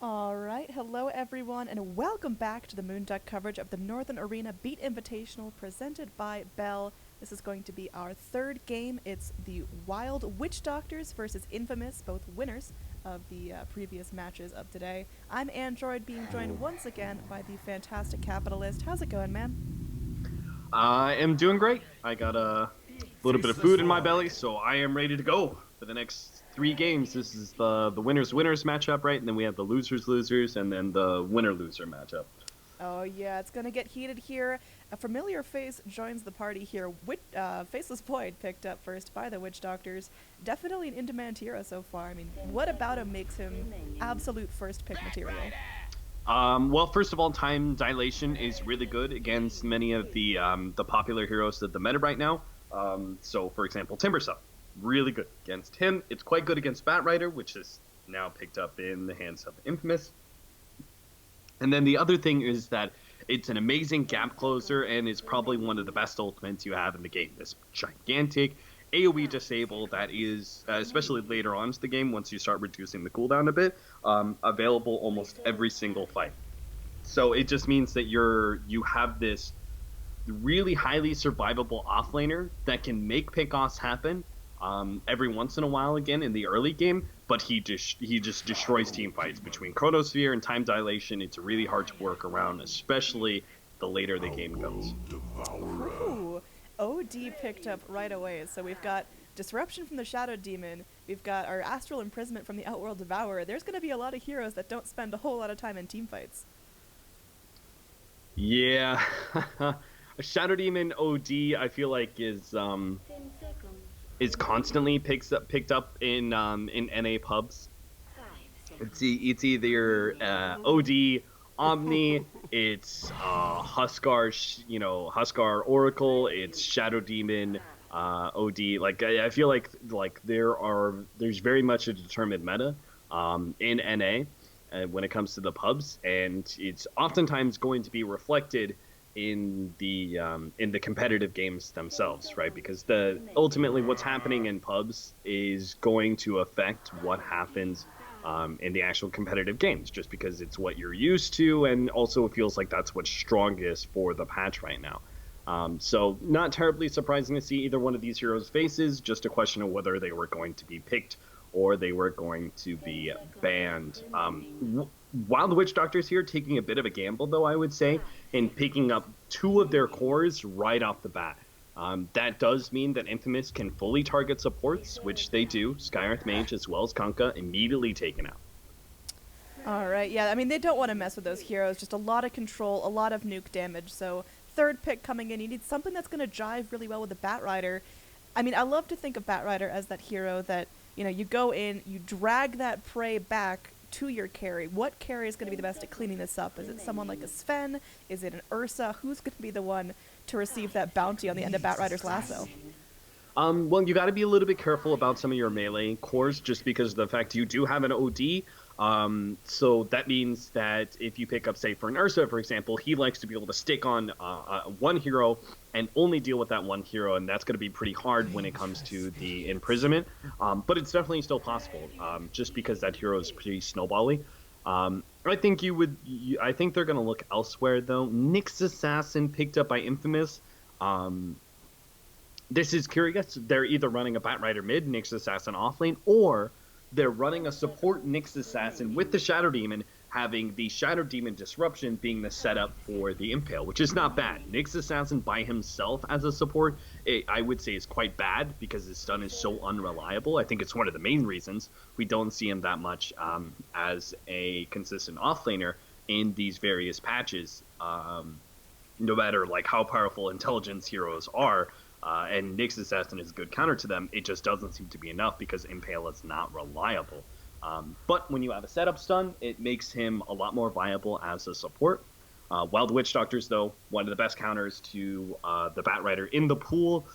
All right, hello everyone, and welcome back to the Moonduck coverage of the Northern Arena Beat Invitational presented by Bell. This is going to be our third game. It's the Wild Witch Doctors versus Infamous, both winners of the previous matches of today. I'm Android, being joined once again by the fantastic Capitalist. How's it going, man? I am doing great. I got a little bit of food in my belly, so I am ready to go for the next three games. This is the winners matchup, right? And then we have the losers, and then the winner loser matchup. Oh yeah, it's gonna get heated here. A familiar face joins the party here. Faceless Void picked up first by the Witch Doctors. Definitely an in-demand hero so far. I mean, what about him makes him absolute first pick material? Well, first of all, time dilation is really good against many of the popular heroes of the meta right now. So, for example, Timbersaw, really good against him. It's quite good against Batrider, which is now picked up in the hands of Infamous. And then the other thing is that it's an amazing gap closer and is probably one of the best ultimates you have in the game. This gigantic AoE disable that is, especially later on in the game, once you start reducing the cooldown a bit, available almost every single fight. So it just means that you have this really highly survivable offlaner that can make pickoffs happen every once in a while again in the early game, but he just destroys team fights between Chronosphere and time dilation. It's really hard to work around, especially the later the game goes. Ooh, OD picked up right away. So we've got Disruption from the Shadow Demon. We've got our Astral Imprisonment from the Outworld Devourer. There's going to be a lot of heroes that don't spend a whole lot of time in team fights. Yeah, Shadow Demon OD I feel like is constantly picked up in NA pubs. It's either OD Omni, it's Huskar, Huskar Oracle, it's Shadow Demon OD. Like I feel like there's very much a determined meta in NA when it comes to the pubs, and it's oftentimes going to be reflected in the competitive games themselves, right? Because the ultimately what's happening in pubs is going to affect what happens in the actual competitive games, just because it's what you're used to, and also it feels like that's what's strongest for the patch right now. So not terribly surprising to see either one of these heroes' faces. Just a question of whether they were going to be picked or they were going to be banned. While the Witch Doctor's here taking a bit of a gamble, though, I would say, in picking up two of their cores right off the bat. That does mean that Infamous can fully target supports, which they do. Skyearth Mage as well as Kunkka immediately taken out. All right, yeah, I mean, they don't want to mess with those heroes. Just a lot of control, a lot of nuke damage. So, third pick coming in, you need something that's going to jive really well with the Batrider. I mean, I love to think of Batrider as that hero that, you go in, you drag that prey back to your carry. What carry is going to be the best at cleaning this up? Is it someone like a Sven? Is it an Ursa? Who's going to be the one to receive that bounty on the end of Batrider's lasso? Well, you got to be a little bit careful about some of your melee cores, just because of the fact you do have an OD. So that means that if you pick up, say, for an Ursa, for example, he likes to be able to stick on one hero and only deal with that one hero, and that's going to be pretty hard when it comes to the imprisonment. But it's definitely still possible, just because that hero is pretty snowbally. I think I think they're going to look elsewhere, though. Nyx Assassin picked up by Infamous. This is curious. They're either running a Batrider mid, Nyx Assassin offlane, or they're running a support Nyx Assassin with the Shadow Demon, having the Shadow Demon disruption being the setup for the Impale, which is not bad. Nyx Assassin by himself as a support, I would say, is quite bad because his stun is so unreliable. I think it's one of the main reasons we don't see him that much as a consistent offlaner in these various patches. No matter like how powerful intelligence heroes are, and Nyx Assassin is a good counter to them, it just doesn't seem to be enough because Impale is not reliable. But when you have a setup stun, it makes him a lot more viable as a support. Wild Witch Doctors, though, one of the best counters to the Batrider in the pool.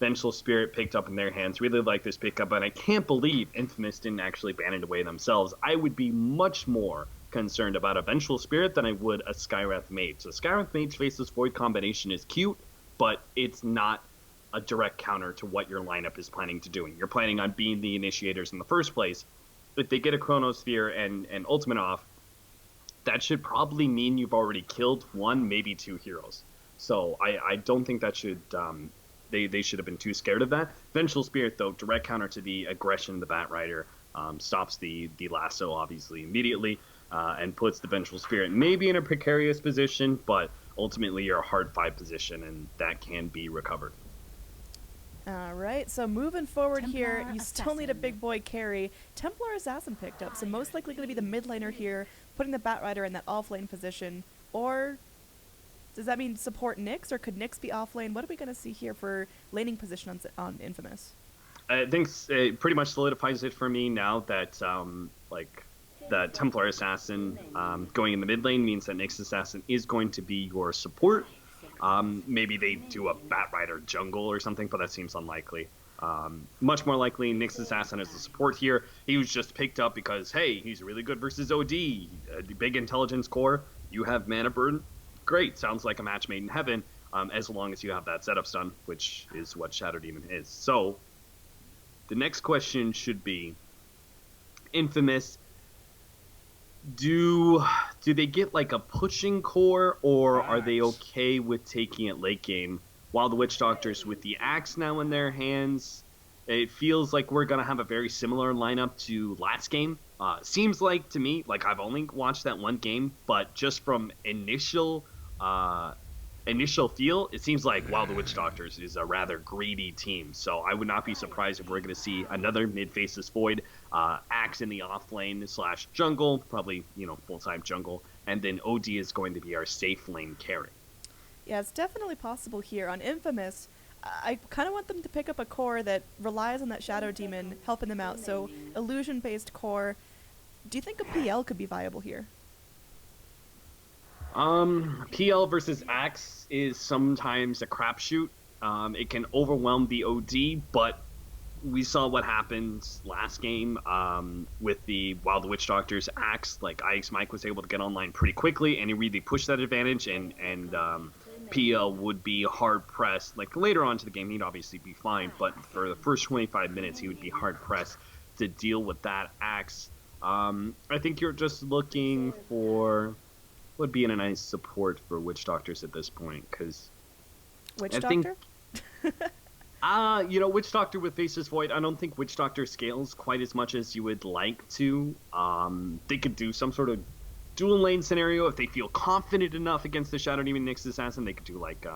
Vengeful Spirit picked up in their hands. Really like this pickup, and I can't believe Infamous didn't actually ban it away themselves. I would be much more concerned about a Vengeful Spirit than I would a Skywrath Mage. So Skywrath Mage Faceless Void combination is cute, but it's not a direct counter to what your lineup is planning to do. And you're planning on being the initiators in the first place. if they get a Chronosphere and Ultimate off, that should probably mean you've already killed one, maybe two heroes. So I don't think that should they should have been too scared of that. Vengeful Spirit, though, direct counter to the aggression of the Bat Rider, stops the lasso obviously immediately, and puts the Vengeful Spirit maybe in a precarious position, but ultimately you're a hard 5 position, and that can be recovered. All right, so moving forward Templar here, you still need a Assassin. big boy carry. Templar Assassin picked up, so most likely going to be the mid laner here, putting the Bat Rider in that off lane position. Or does that mean support Nyx, or could Nyx be off lane? What are we going to see here for laning position on Infamous? I think it pretty much solidifies it for me now that the Templar Assassin going in the mid lane means that Nyx Assassin is going to be your support. Maybe they do a Bat Rider jungle or something, but that seems unlikely. Much more likely, Nyx Assassin is the support here. He was just picked up because, hey, he's really good versus OD. The big intelligence core. You have mana burn. Great. Sounds like a match made in heaven, as long as you have that setup stun, which is what Shadow Demon is. So, the next question should be, Infamous, do they get like a pushing core, or are they okay with taking it late game? While the Witch Doctors with the axe now in their hands, it feels like we're going to have a very similar lineup to last game. Seems like to me, like I've only watched that one game, but just from initial feel, it seems like Wild the Witch Doctors is a rather greedy team. So I would not be surprised if we're going to see another mid-Faceless Void, Axe in the off lane / jungle, probably, full-time jungle, and then OD is going to be our safe lane carry. Yeah, it's definitely possible here. On Infamous, I kind of want them to pick up a core that relies on that Shadow Demon helping them out, so illusion-based core. Do you think a PL could be viable here? PL versus Axe is sometimes a crapshoot. It can overwhelm the OD, but we saw what happened last game with the Wild the Witch Doctors Axe. Like, IX Mike was able to get online pretty quickly, and he really pushed that advantage, and PL would be hard-pressed. Like, later on to the game, he'd obviously be fine, but for the first 25 minutes, he would be hard-pressed to deal with that Axe. I think you're just looking for... would be in a nice support for Witch Doctors at this point, because Witch Doctor? Witch Doctor with Faceless Void, I don't think Witch Doctor scales quite as much as you would like to. They could do some sort of dual lane scenario if they feel confident enough against the Shadow Demon Nyx Assassin. They could do like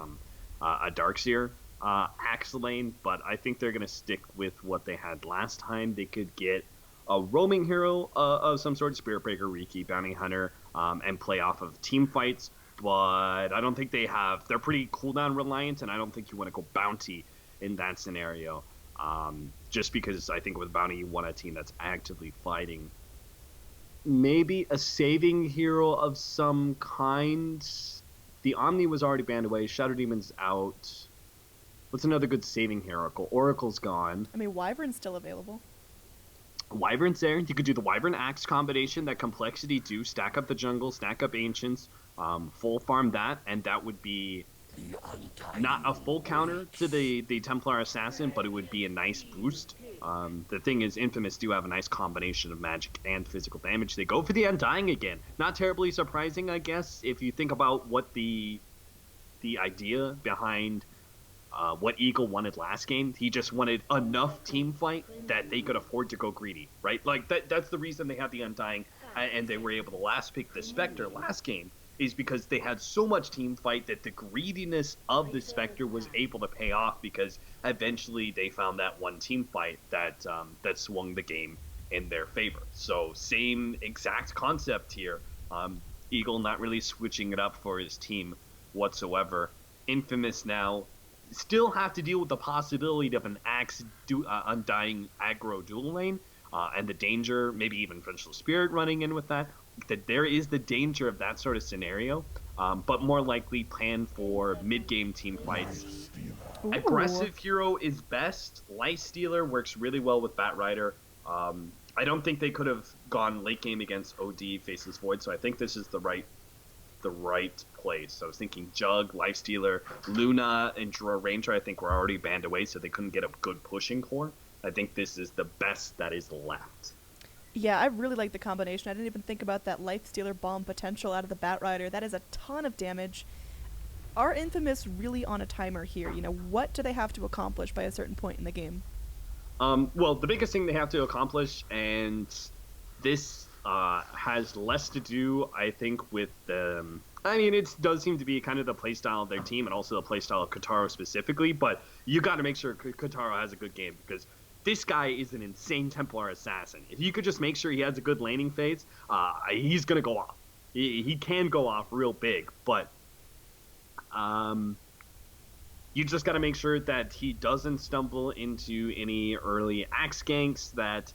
a Darkseer Axe lane, but I think they're going to stick with what they had last time. They could get a roaming hero of some sort, Spirit Breaker, Riki, Bounty Hunter, and play off of team fights, but I don't think they're pretty cooldown reliant, and I don't think you want to go Bounty in that scenario, just because I think with Bounty you want a team that's actively fighting. Maybe a saving hero of some kind. The Omni was already banned away, Shadow Demon's out. What's another good saving hero? Oracle's gone. I mean, Wyvern's still available. Wyvern's there. You could do the Wyvern Axe combination, that Complexity do, stack up the jungle, stack up Ancients, full farm that, and that would be not a full counter to the Templar Assassin, but it would be a nice boost. The thing is, Infamous do have a nice combination of magic and physical damage. They go for the Undying again. Not terribly surprising, I guess, if you think about what the idea behind what Eagle wanted last game. He just wanted enough team fight that they could afford to go greedy, right? Like, that's the reason they had the Undying, and they were able to last pick the Spectre last game, is because they had so much team fight that the greediness of the Spectre was able to pay off, because eventually they found that one team fight that swung the game in their favor. So same exact concept here. Eagle not really switching it up for his team whatsoever. Infamous now still have to deal with the possibility of an Axe Undying aggro dual lane, and the danger, maybe even Vengeful Spirit running in with that there is the danger of that sort of scenario, but more likely plan for mid-game team fights. Ooh. Aggressive hero is best. Lifestealer works really well with Bat Rider. I don't think they could have gone late game against OD Faceless Void, so I think this is the right place. I was thinking Jug, Lifestealer, Luna, and Draw Ranger I think were already banned away, so they couldn't get a good pushing core. I think this is the best that is left. Yeah, I really like the combination. I didn't even think about that Life Stealer bomb potential out of the Batrider. That is a ton of damage. Are Infamous really on a timer here? You know, what do they have to accomplish by a certain point in the game? Well, the biggest thing they have to accomplish, and this has less to do, I think, with the. I mean, it does seem to be kind of the playstyle of their team and also the playstyle of Kotaro specifically, but you got to make sure Kotaro has a good game because this guy is an insane Templar assassin. If you could just make sure he has a good landing phase, he's going to go off. He can go off real big, but you just got to make sure that he doesn't stumble into any early axe ganks. That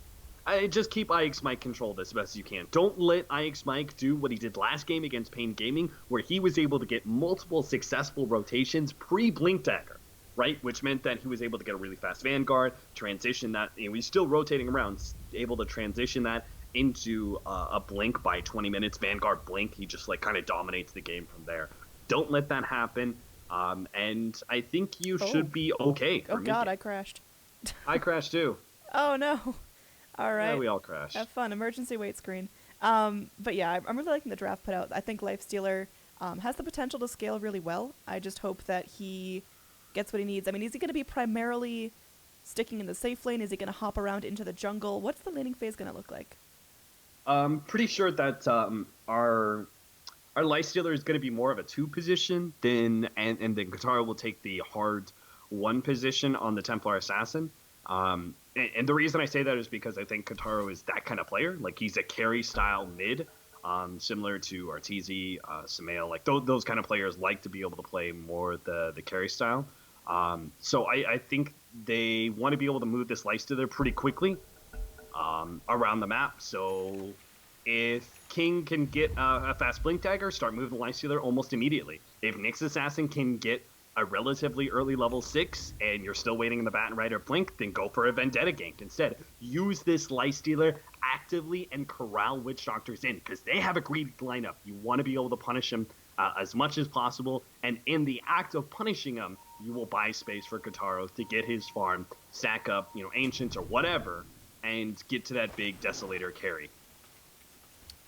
just keep IX Mike controlled as best as you can. Don't let IX Mike do what he did last game against Pain Gaming, where he was able to get multiple successful rotations pre-Blink Dagger, right? Which meant that he was able to get a really fast Vanguard, transition that. He's still rotating around, able to transition that into a Blink by 20 minutes. Vanguard Blink, he just like kind of dominates the game from there. Don't let that happen. And I think you should be okay. Oh God, I crashed. I crashed too. Oh no. All right. Yeah, we all crashed. Have fun. Emergency wait screen. But yeah, I'm really liking the draft put out. I think Lifestealer has the potential to scale really well. I just hope that he gets what he needs. I mean, is he going to be primarily sticking in the safe lane? Is he going to hop around into the jungle? What's the laning phase going to look like? Pretty sure that our Lifestealer is going to be more of a 2 position and then Kotaro will take the hard 1 position on the Templar Assassin. And the reason I say that is because I think Kotaro is that kind of player. Like, he's a carry style mid, similar to Arteezy, Samael. Like, those kind of players like to be able to play more the carry style. So I think they want to be able to move this Lifestealer pretty quickly around the map. So if King can get a fast Blink Dagger, start moving the Lifestealer almost immediately. If Nyx Assassin can get a relatively early level 6 and you're still waiting in the Batrider Blink, then go for a Vendetta gank instead. Use this Lifestealer actively and corral Witch Doctors in because they have a greedy lineup. You want to be able to punish them as much as possible, and in the act of punishing them, you will buy space for Kotaro to get his farm, stack up, Ancients or whatever, and get to that big Desolator carry.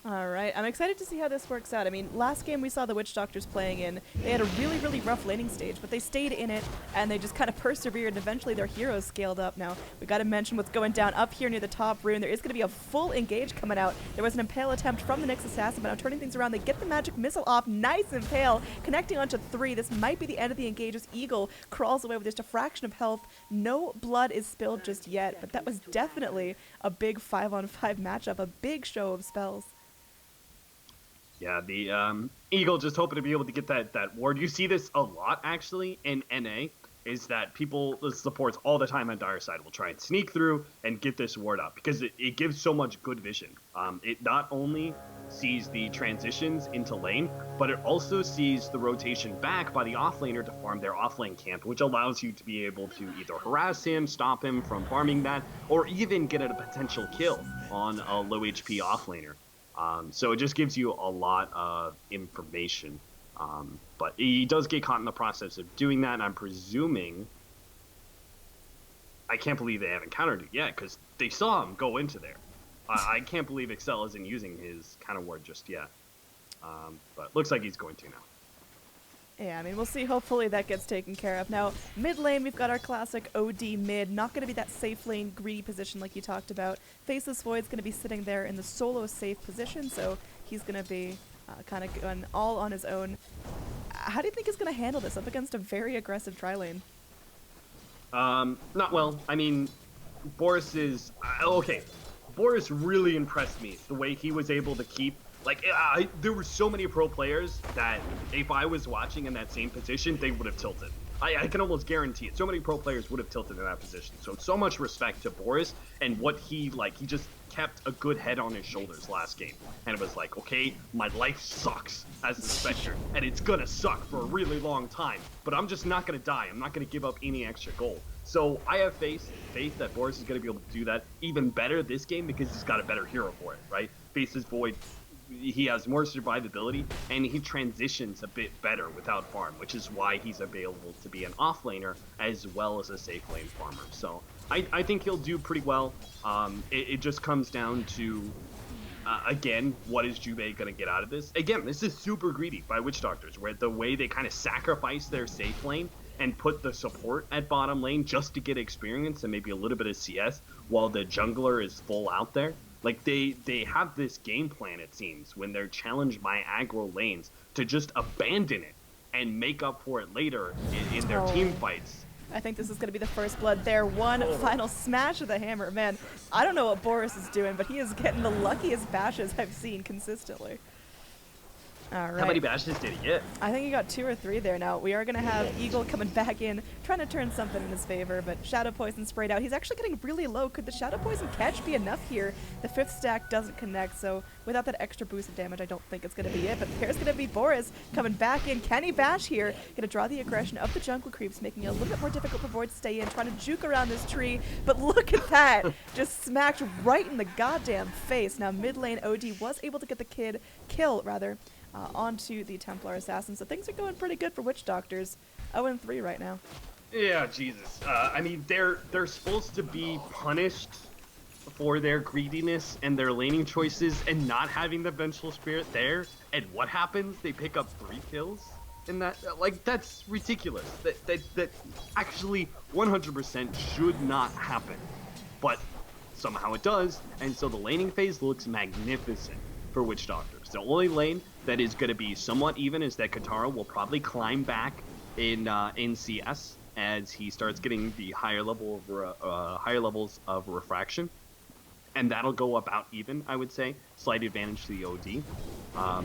All right, I'm excited to see how this works out. I mean, last game we saw the Witch Doctors playing in. They had a really, really rough laning stage, but they stayed in it, and they just kind of persevered, and eventually their heroes scaled up. Now, we got to mention what's going down up here near the top rune. There is going to be a full engage coming out. There was an Impale attempt from the Nyx Assassin, but now turning things around, they get the magic missile off. Nice Impale, connecting onto 3. This might be the end of the engage as Eagle crawls away with just a fraction of health. No blood is spilled just yet, but that was definitely a big 5-on-5 matchup, a big show of spells. Yeah, the Eagle just hoping to be able to get that ward. You see this a lot, actually, in NA, is that the supports all the time on Dire Side will try and sneak through and get this ward up, because it gives so much good vision. It not only sees the transitions into lane, but it also sees the rotation back by the offlaner to farm their offlane camp, which allows you to be able to either harass him, stop him from farming that, or even get a potential kill on a low HP offlaner. So it just gives you a lot of information. But he does get caught in the process of doing that, and I'm presuming... I can't believe they haven't countered it yet, because they saw him go into there. I can't believe Excel isn't using his counter ward just yet. But looks like he's going to now. Yeah, I mean, we'll see. Hopefully that gets taken care of. Now, mid lane, we've got our classic OD mid. Not going to be that safe lane, greedy position like you talked about. Faceless Void's going to be sitting there in the solo safe position, so he's going to be kind of going all on his own. How do you think he's going to handle this up against a very aggressive tri lane? Not well. I mean, Boris is... okay, Boris really impressed me, the way he was able to keep... Like, there were so many pro players that if I was watching in that same position, they would have tilted. I can almost guarantee it. So many pro players would have tilted in that position. So much respect to Boris and what he just kept a good head on his shoulders last game. And it was like, okay, my life sucks as a Spectre, and it's gonna suck for a really long time, but I'm just not gonna die. I'm not gonna give up any extra gold. So I have faith that Boris is gonna be able to do that even better this game because he's got a better hero for it, right? Faces Void he has more survivability, and he transitions a bit better without farm, which is why he's available to be an offlaner as well as a safe lane farmer. So I think he'll do pretty well. It just comes down to, again, what is Jubei going to get out of this? Again, this is super greedy by Witch Doctors, where the way they kind of sacrifice their safe lane and put the support at bottom lane just to get experience and maybe a little bit of CS while the jungler is full out there. Like, they have this game plan, it seems, when they're challenged by aggro lanes to just abandon it and make up for it later in their team fights. I think this is going to be the first blood there. One final smash of the hammer. Man, I don't know what Boris is doing, but he is getting the luckiest bashes I've seen consistently. All right. How many bashes did he get? I think he got 2 or 3 there. Now, we are going to have Eagle coming back in, trying to turn something in his favor, but Shadow Poison sprayed out. He's actually getting really low. Could the Shadow Poison catch be enough here? The 5th stack doesn't connect, so without that extra boost of damage, I don't think it's going to be it. But there's going to be Boris coming back in. Can he bash here? Going to draw the aggression of the jungle creeps, making it a little bit more difficult for Void to stay in, trying to juke around this tree. But look at that! Just smacked right in the goddamn face. Now, mid lane OD was able to get the kill, onto the Templar Assassin. So things are going pretty good for Witch Doctors. 0-3 right now. Yeah, Jesus. I mean, they're supposed to be punished for their greediness and their laning choices and not having the Vengeful Spirit there. And what happens? They pick up 3 kills in that. Like, that's ridiculous. That actually 100% should not happen. But somehow it does. And so the laning phase looks magnificent for Witch Doctors. The only lane that is going to be somewhat even is that Katara will probably climb back in CS as he starts getting the higher levels of refraction, and that'll go about even, I would say. Slight advantage to the OD.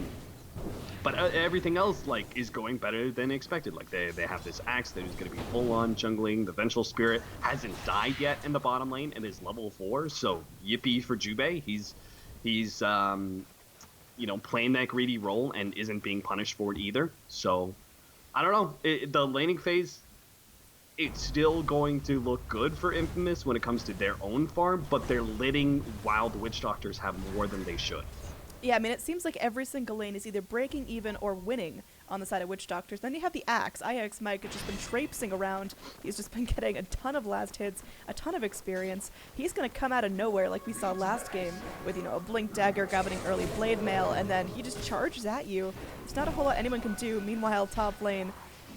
But everything else, like, is going better than expected. Like, they have this axe that is going to be full on jungling. The Vengeful Spirit hasn't died yet in the bottom lane and is level 4. So yippee for Jubei. He's playing that greedy role and isn't being punished for it either. So, I don't know. The laning phase, it's still going to look good for Infamous when it comes to their own farm, but they're letting Wild Witch Doctors have more than they should. Yeah, I mean, it seems like every single lane is either breaking even or winning on the side of Witch Doctors. Then you have the Axe. IX Mike has just been traipsing around. He's just been getting a ton of last hits, a ton of experience. He's going to come out of nowhere like we saw last game with, a Blink Dagger, governing early Blade Mail, and then he just charges at you. There's not a whole lot anyone can do. Meanwhile, top lane,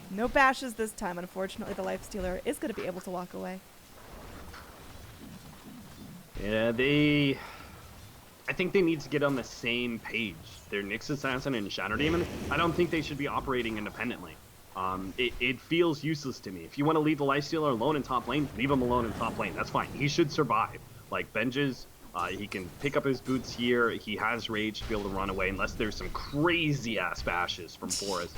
no bashes this time. Unfortunately, the Lifestealer is going to be able to walk away. Yeah, I think they need to get on the same page. They're Nyx Assassin and Shadow Demon. I don't think they should be operating independently. It feels useless to me. If you want to leave the Lifestealer alone in top lane, leave him alone in top lane. That's fine. He should survive. Like, Benjes, he can pick up his boots here. He has rage to be able to run away, unless there's some crazy-ass bashes from Forest.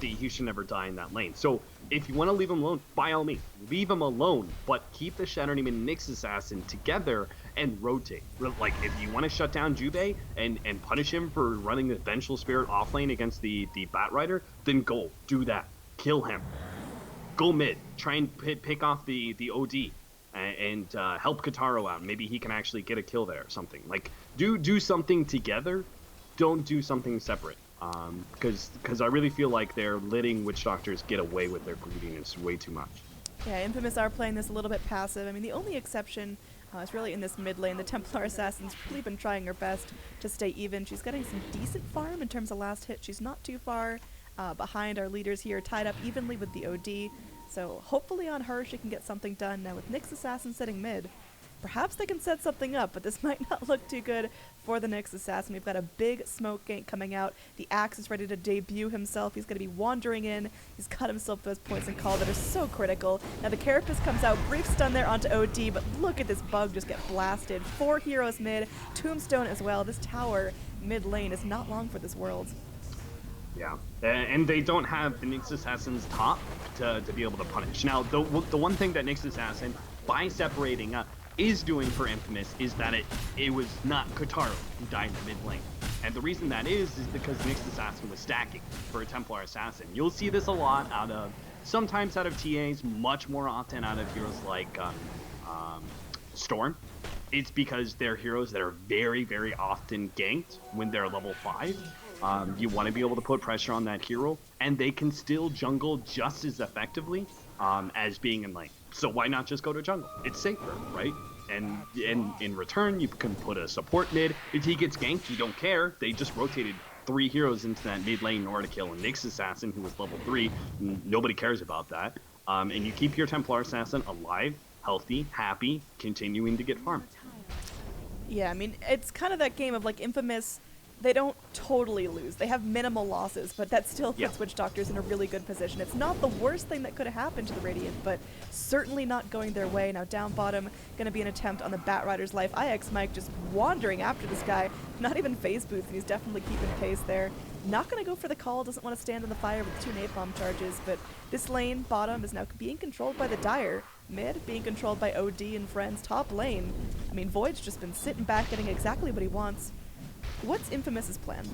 He should never die in that lane. So, if you want to leave him alone, by all means, leave him alone, but keep the Shadow Demon and Nyx Assassin together and rotate. Like, if you want to shut down Jubei and punish him for running the Vengeful Spirit offlane against the Bat Rider, then go. Do that. Kill him. Go mid. Try and pick off the OD and help Kataro out. Maybe he can actually get a kill there or something. Like, do something together. Don't do something separate. Because I really feel like they're letting Witch Doctors get away with their greediness way too much. Yeah, Infamous are playing this a little bit passive. I mean, the only exception is really in this mid lane. The Templar Assassin's really been trying her best to stay even. She's getting some decent farm in terms of last hit. She's not too far behind our leaders here, tied up evenly with the OD. So hopefully on her she can get something done. Now with Nyx Assassin sitting mid, perhaps they can set something up, but this might not look too good for the Nyx Assassin. We've got a big smoke gank coming out. The Axe is ready to debut himself. He's going to be wandering in. He's cut himself those points and call that are so critical. Now the Carapace comes out. Brief stun there onto OD, but look at this bug just get blasted. 4 heroes mid. Tombstone as well. This tower mid lane is not long for this world. Yeah, and they don't have the Nyx Assassin's top to be able to punish. Now, the one thing that Nyx Assassin, by separating up, is doing for Infamous is that it was not Kataro who died in the mid lane. And the reason that is because Nyx Assassin was stacking for a Templar Assassin. You'll see this a lot sometimes out of TAs, much more often out of heroes like Storm, it's because they're heroes that are very, very often ganked when they're level 5. You want to be able to put pressure on that hero, and they can still jungle just as effectively as being in lane. So why not just go to jungle? It's safer, right? And in return, you can put a support mid. If he gets ganked, you don't care. They just rotated 3 heroes into that mid lane in order to kill a Nyx assassin who was level 3. Nobody cares about that. And you keep your Templar assassin alive, healthy, happy, continuing to get farm. Yeah, I mean, it's kind of that game of like Infamous. They don't totally lose. They have minimal losses, but that still puts Witch Doctors in a really good position. It's not the worst thing that could have happened to the Radiant, but certainly not going their way. Now down bottom, going to be an attempt on the Batrider's life. IX Mike just wandering after this guy. Not even phase booth, and he's definitely keeping pace there. Not going to go for the call, doesn't want to stand in the fire with 2 napalm charges, but this lane, bottom, is now being controlled by the Dire. Mid, being controlled by OD and friends. Top lane, I mean, Void's just been sitting back getting exactly what he wants. What's Infamous's plan?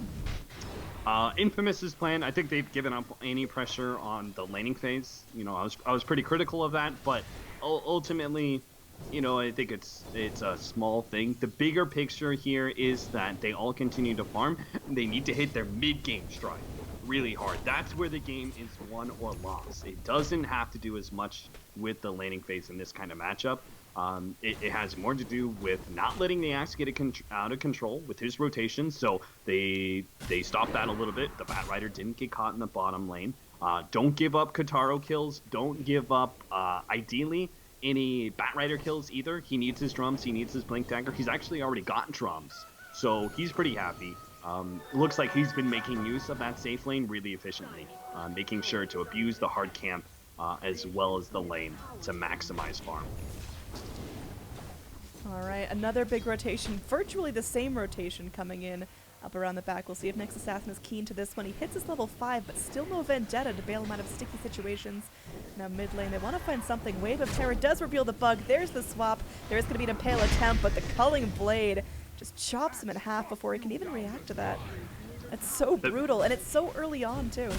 Infamous's plan, I think they've given up any pressure on the laning phase. You know, I was pretty critical of that, but ultimately, you know, I think it's a small thing. The bigger picture here is that they all continue to farm. They need to hit their mid-game stride really hard. That's where the game is won or lost. It doesn't have to do as much with the laning phase in this kind of matchup. It has more to do with not letting the Axe get out of control with his rotation, so they stopped that a little bit. The Batrider didn't get caught in the bottom lane. Don't give up Kataro kills. Don't give up, ideally, any Batrider kills either. He needs his drums. He needs his Blink Dagger. He's actually already gotten drums, so he's pretty happy. Looks like he's been making use of that safe lane really efficiently, making sure to abuse the hard camp as well as the lane to maximize farm. Alright, another big rotation, virtually the same rotation coming in up around the back. We'll see if Nyx Assassin is keen to this one. He hits his level 5, but still no Vendetta to bail him out of sticky situations. Now mid lane, they want to find something. Wave of Terror does reveal the bug. There's the swap. There is going to be an Impale attempt, but the Culling Blade just chops him in half before he can even react to that. It's so brutal, and it's so early on, too.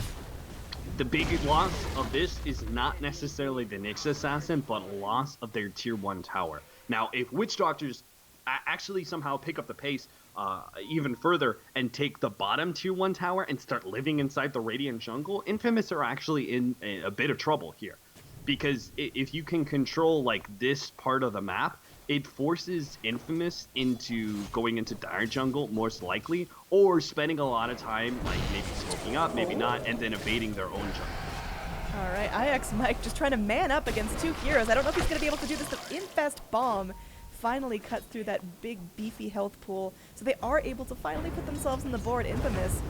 The big loss of this is not necessarily the Nyx Assassin, but a loss of their tier 1 tower. Now, if Witch Doctors actually somehow pick up the pace even further and take the bottom tier 1 tower and start living inside the Radiant jungle, Infamous are actually in a bit of trouble here. Because if you can control like this part of the map, it forces Infamous into going into Dire jungle, most likely, or spending a lot of time like maybe smoking up, maybe not, and then evading their own jungle. Alright, IX Mike just trying to man up against 2 heroes. I don't know if he's going to be able to do this, but Infest Bomb finally cuts through that big, beefy health pool. So they are able to finally put themselves on the board. Infamous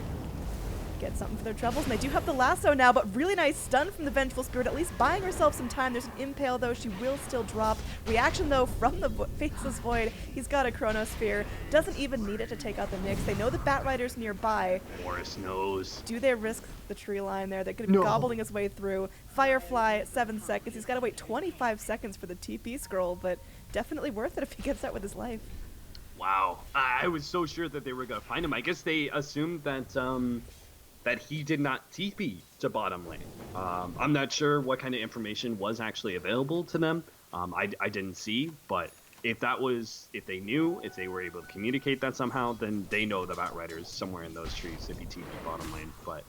get something for their troubles, and they do have the lasso now, but really nice stun from the Vengeful Spirit, at least buying herself some time. There's an Impale, though. She will still drop. Reaction, though, from the Faceless Void. He's got a Chronosphere. Doesn't even need it to take out the Nyx. They know the Batrider's nearby. Morris knows. Do they risk the tree line there? They're going to be gobbling his way through. Firefly, 7 seconds. He's got to wait 25 seconds for the TP scroll, but definitely worth it if he gets that with his life. Wow. I was so sure that they were going to find him. I guess they assumed that that he did not TP to bottom lane. I'm not sure what kind of information was actually available to them. I didn't see, but if they knew, if they were able to communicate that somehow, then they know the Batrider is somewhere in those trees if he TP bottom lane. But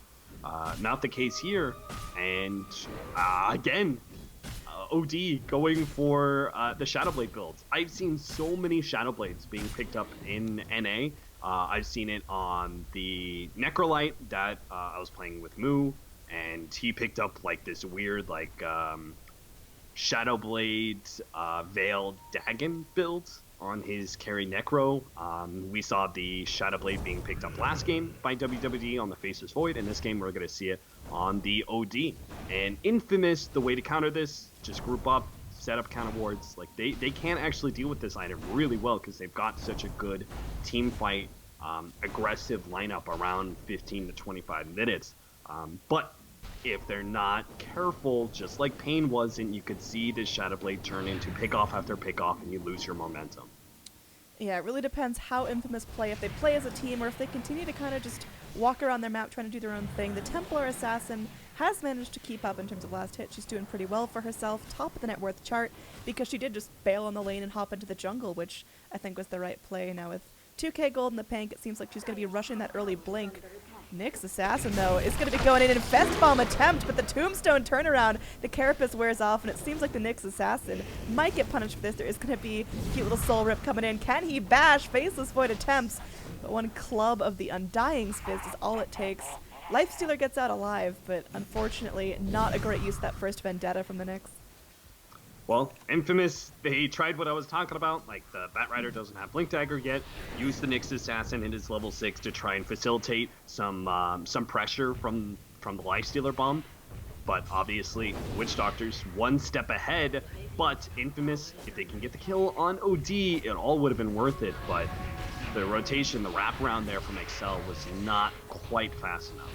not the case here. And again, OD going for the Shadowblade builds. I've seen so many Shadowblades being picked up in NA. I've seen it on the Necrolite that I was playing with Moo, and he picked up like this weird like Shadowblade Veiled Dagon build on his carry Necro. We saw the Shadowblade being picked up last game by WWD on the Faceless Void, and this game we're going to see it on the OD. And Infamous, the way to counter this, just group up, set up counter wards. Like they can't actually deal with this item really well because they've got such a good team fight aggressive lineup around 15 to 25 minutes. But if they're not careful, just like Pain wasn't, you could see this Shadowblade turn into pick-off after pick-off and you lose your momentum. Yeah, it really depends how Infamous play. If they play as a team or if they continue to kind of just walk around their map trying to do their own thing. The Templar Assassin has managed to keep up in terms of last hit. She's doing pretty well for herself, top of the net worth chart, because she did just bail on the lane and hop into the jungle, which I think was the right play. Now with 2k gold in the bank, it seems like she's going to be rushing that early blink. Nyx Assassin, though, is going to be going in an Infest Bomb attempt, but the Tombstone turnaround, the Carapace wears off, and it seems like the Nyx Assassin might get punished for this. There is going to be a cute little Soul Rip coming in. Can he bash? Faceless Void attempts, but one club of the Undying's Fist is all it takes. Lifestealer gets out alive, but unfortunately not a great use of that first Vendetta from the Nyx. Well, Infamous, they tried what I was talking about, like the Batrider doesn't have Blink Dagger yet, use the Nyx Assassin in his level 6 to try and facilitate some pressure from the Lifestealer bomb, but obviously Witch Doctor's one step ahead, but Infamous, if they can get the kill on OD, it all would have been worth it, but the rotation, the wraparound there from Excel was not quite fast enough.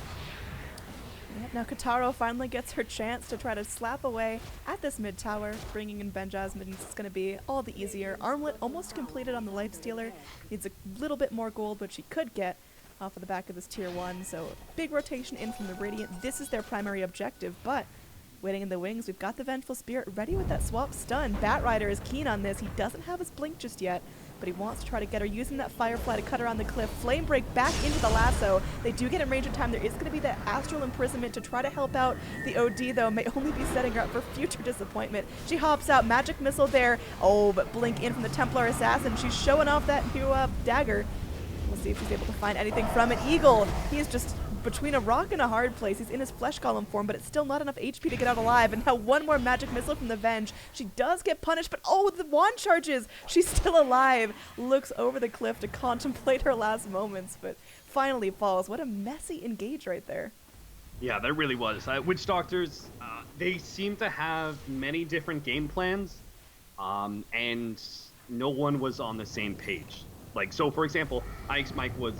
Now Kataro finally gets her chance to try to slap away at this mid tower. Bringing in Ben Jasmine is going to be all the easier. Armlet almost completed on the Lifestealer. Needs a little bit more gold, which she could get off of the back of this tier 1. So big rotation in from the Radiant. This is their primary objective, but waiting in the wings, we've got the Vengeful Spirit ready with that swap stun. Batrider is keen on this. He doesn't have his blink just yet, but he wants to try to get her using that Firefly to cut her on the cliff. Flame Break back into the lasso. They do get in range of time. There is going to be that Astral Imprisonment to try to help out the OD, though. May only be setting her up for future disappointment. She hops out. Magic Missile there. Oh, but Blink in from the Templar Assassin. She's showing off that new dagger. We'll see if she's able to find anything from it. Eagle, he is just between a rock and a hard place. He's in his flesh golem form, but it's still not enough HP to get out alive. And now one more magic missile from the Venge. She does get punished, but oh, the wand charges. She's still alive. Looks over the cliff to contemplate her last moments, but finally falls. What a messy engage right there. Yeah, there really was. Witch Doctors, they seem to have many different game plans, and no one was on the same page. Like, so for example, Ike's Mike was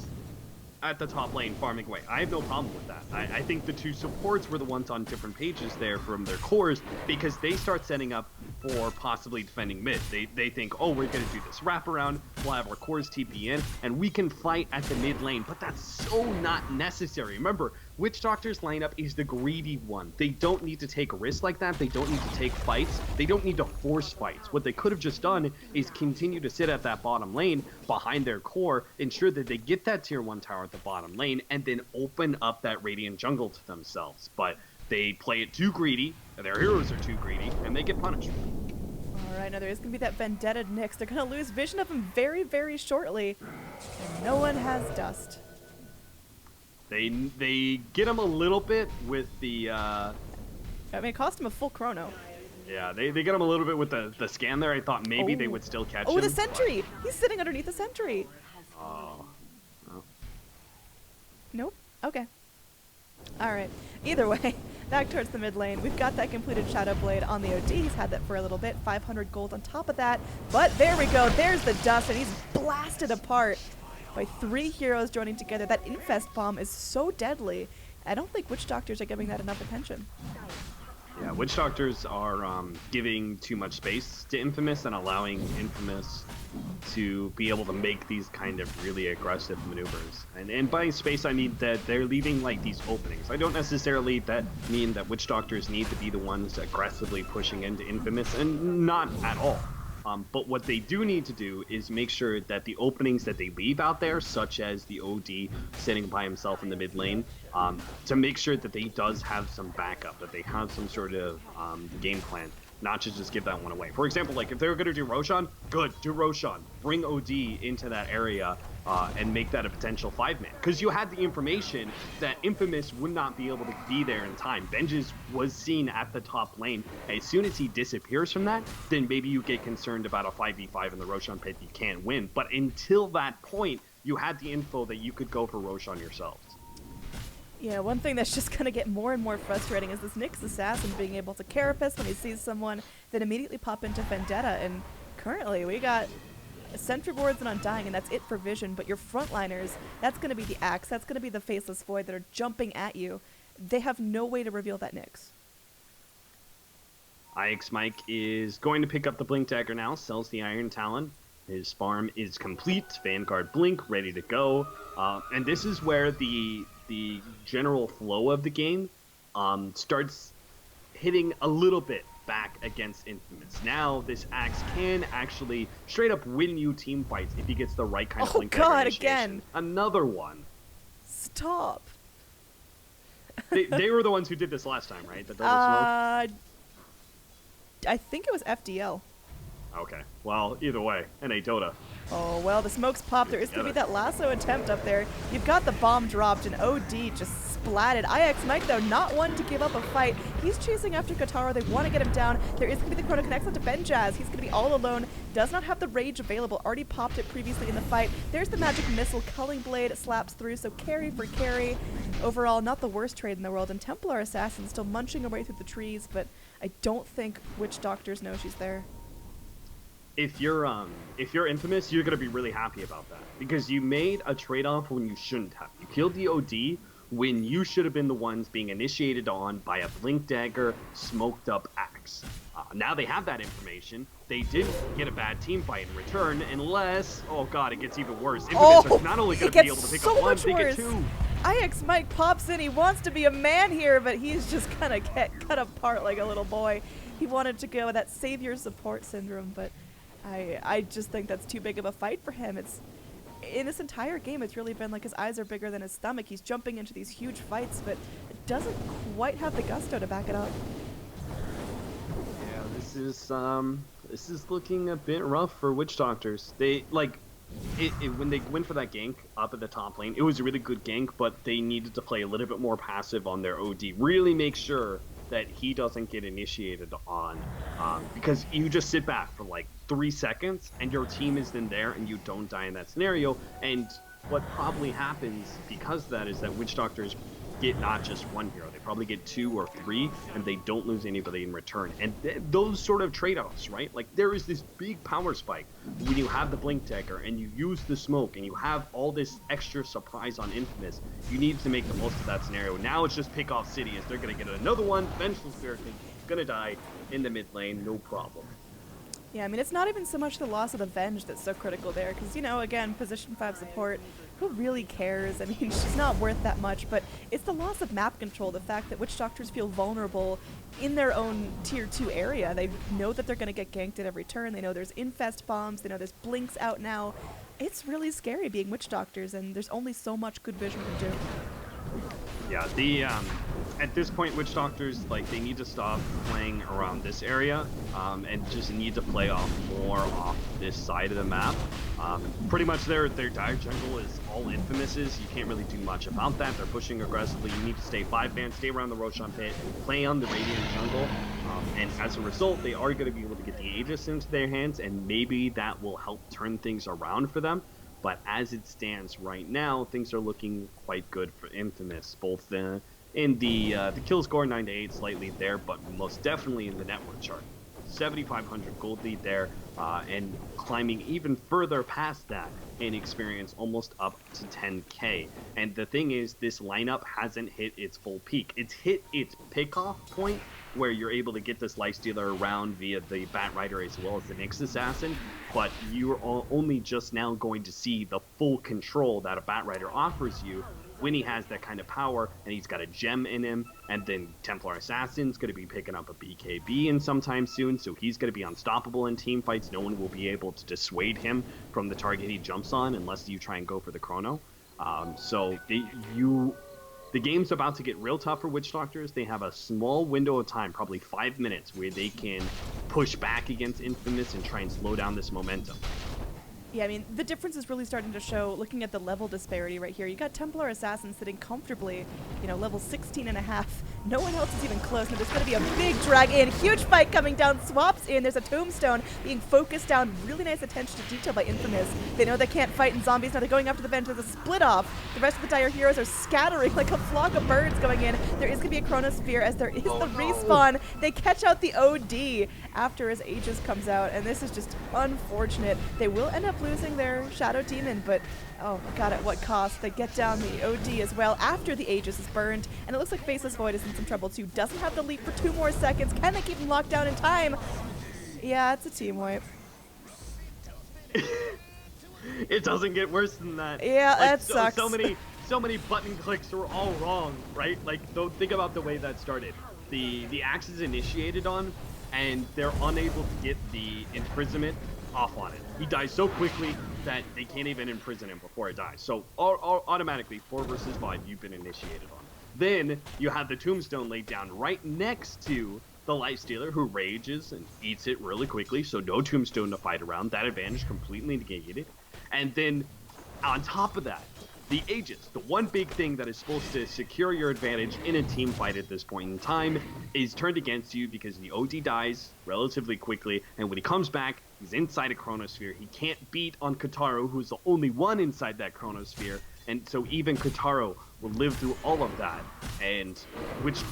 at the top lane farming away. I have no problem with that. I think the two supports were the ones on different pages there from their cores, because they start setting up for possibly defending mid. They think, oh, we're going to do this wraparound, we'll have our cores TP in, and we can fight at the mid lane, but that's so not necessary. Remember, Witch Doctor's lineup is the greedy one. They don't need to take a risk like that. They don't need to take fights. They don't need to force fights. What they could have just done is continue to sit at that bottom lane behind their core, ensure that they get that tier 1 tower at the bottom lane, and then open up that Radiant jungle to themselves. But they play it too greedy, their heroes are too greedy, and they get punished. Alright, now there is going to be that Vendetta Nyx. They're going to lose vision of him very, very shortly. And no one has dust. They get him a little bit with the... I mean, it cost him a full chrono. Yeah, they get him a little bit with the scan there. I thought maybe they would still catch him. Oh, the sentry! He's sitting underneath the sentry. Oh. Nope. Okay. Alright. Either way, back towards the mid lane. We've got that completed Shadow Blade on the OD. He's had that for a little bit. 500 gold on top of that. But there we go. There's the dust, and he's blasted apart by 3 heroes joining together. That Infest Bomb is so deadly. I don't think Witch Doctors are giving that enough attention. Yeah, Witch Doctors are giving too much space to Infamous and allowing Infamous to be able to make these kind of really aggressive maneuvers. And by space, I mean that they're leaving like these openings. I don't necessarily mean that Witch Doctors need to be the ones aggressively pushing into Infamous, and not at all. But what they do need to do is make sure that the openings that they leave out there, such as the OD sitting by himself in the mid lane, to make sure that he does have some backup, that they have some sort of game plan, not to just give that one away. For example, like if they were going to do Roshan, good, do Roshan. Bring OD into that area and make that a potential 5-man. Because you had the information that Infamous would not be able to be there in time. Vengeance was seen at the top lane. As soon as he disappears from that, then maybe you get concerned about a 5v5 in the Roshan pit you can't win. But until that point, you had the info that you could go for Roshan yourselves. Yeah, one thing that's just going to get more and more frustrating is this Nyx Assassin being able to carapace when he sees someone, then immediately pop into Vendetta. And currently, we got Sentry Boards and Undying, and that's it for vision. But your frontliners, that's going to be the Axe, that's going to be the Faceless Void that are jumping at you. They have no way to reveal that Nyx. IX Mike is going to pick up the Blink Dagger now, sells the Iron Talon. His farm is complete, Vanguard Blink, ready to go. And this is where the general flow of the game starts hitting a little bit back against Infamous. Now this axe can actually straight up win you team fights if he gets the right kind of blink dagger initiation. Again. Another one. Stop. They were the ones who did this last time, right? The double smoke? I think it was FDL. Okay. Well, either way, NA Dota. Oh, well, the smoke's popped. There is going to be that lasso attempt up there. You've got the bomb dropped, and OD just splatted. IX Mike, though, not one to give up a fight. He's chasing after Kataro. They want to get him down. There is going to be the Chrono connects onto Benjaz. He's going to be all alone. Does not have the rage available. Already popped it previously in the fight. There's the magic missile. Culling Blade slaps through, so carry for carry. Overall, not the worst trade in the world. And Templar Assassin still munching away through the trees, but I don't think Witch Doctors know she's there. If you're Infamous, you're gonna be really happy about that because you made a trade-off when you shouldn't have. You killed the OD when you should have been the ones being initiated on by a blink dagger, smoked up axe. Now they have that information. They didn't get a bad team fight in return, unless oh god, it gets even worse. Infamous are not only gonna be able to pick up one, they get two. IX Mike pops in. He wants to be a man here, but he's just kind of cut apart like a little boy. He wanted to go with that savior support syndrome, but I just think that's too big of a fight for him. It's in this entire game, it's really been like his eyes are bigger than his stomach. He's jumping into these huge fights, but it doesn't quite have the gusto to back it up. Yeah, this is looking a bit rough for Witch Doctors. They like when they went for that gank up at the top lane, it was a really good gank, but they needed to play a little bit more passive on their OD. Really make sure that he doesn't get initiated on, because you just sit back for like 3 seconds and your team is then there and you don't die in that scenario. And what probably happens because of that is that Witch Doctors get not just one hero, they probably get 2 or 3, and they don't lose anybody in return. And those sort of trade-offs, right? Like there is this big power spike when you have the blink dagger and you use the smoke and you have all this extra surprise on Infamous. You need to make the most of that scenario. Now it's just pick off City as they're gonna get another one. Vengeful Spirit King gonna die in the mid lane, no problem. Yeah, I mean, it's not even so much the loss of the Venge that's so critical there, because, you know, again, position 5 support, who really cares? I mean, she's not worth that much, but it's the loss of map control, the fact that Witch Doctors feel vulnerable in their own tier 2 area. They know that they're going to get ganked at every turn. They know there's infest bombs. They know there's blinks out now. It's really scary being Witch Doctors, and there's only so much good vision can do. Yeah, at this point, Witch Doctors, like, they need to stop playing around this area, and just need to play more off this side of the map. Pretty much their dire jungle is all Infamouses. You can't really do much about that. They're pushing aggressively. You need to stay 5-man, stay around the Roshan pit, play on the Radiant jungle, and as a result, they are going to be able to get the Aegis into their hands, and maybe that will help turn things around for them. But as it stands right now, things are looking quite good for Infamous, both in the kill score 9-8 slightly there, but most definitely in the network chart. 7,500 gold lead there, and climbing even further past that in experience, almost up to 10k. And the thing is, this lineup hasn't hit its full peak. It's hit its pickoff point where you're able to get this lifestealer around via the Bat Rider as well as the Nyx Assassin, but you're only just now going to see the full control that a Bat Rider offers you when he has that kind of power, and he's got a gem in him, and then Templar Assassin's going to be picking up a BKB in sometime soon, so he's going to be unstoppable in team fights. No one will be able to dissuade him from the target he jumps on unless you try and go for the chrono. The game's about to get real tough for Witch Doctors. They have a small window of time, probably 5 minutes, where they can push back against Infamous and try and slow down this momentum. Yeah, I mean, the difference is really starting to show looking at the level disparity right here. You got Templar Assassin sitting comfortably, you know, level 16.5. No one else is even close. Now there's going to be a big drag in. Huge fight coming down. Swaps in. There's a tombstone being focused down. Really nice attention to detail by Infamous. They know they can't fight in zombies. Now they're going after the bench. There's a split off. The rest of the dire heroes are scattering like a flock of birds going in. There is going to be a Chronosphere as there is the respawn. They catch out the OD after his Aegis comes out, and this is just unfortunate. They will end up losing their Shadow Demon, but oh my god, at what cost? They get down the OD as well after the Aegis is burned, and it looks like Faceless Void is in some trouble too. Doesn't have the leap for 2 more seconds. Can they keep him locked down in time? Yeah, it's a team wipe. It doesn't get worse than that. Yeah, like, that sucks. so many button clicks were all wrong, right? Like, don't think about the way that started. The axe is initiated on, and they're unable to get the imprisonment off on it. He dies so quickly that they can't even imprison him before it dies. So automatically, 4 versus 5, you've been initiated on. Then you have the tombstone laid down right next to the lifestealer, who rages and eats it really quickly, so no tombstone to fight around. That advantage completely negated. And then on top of that, the Aegis, the one big thing that is supposed to secure your advantage in a team fight at this point in time, is turned against you because the OD dies relatively quickly, and when he comes back, he's inside a chronosphere. He can't beat on Kotaro, who's the only one inside that chronosphere, and so even Kotaro will live through all of that, and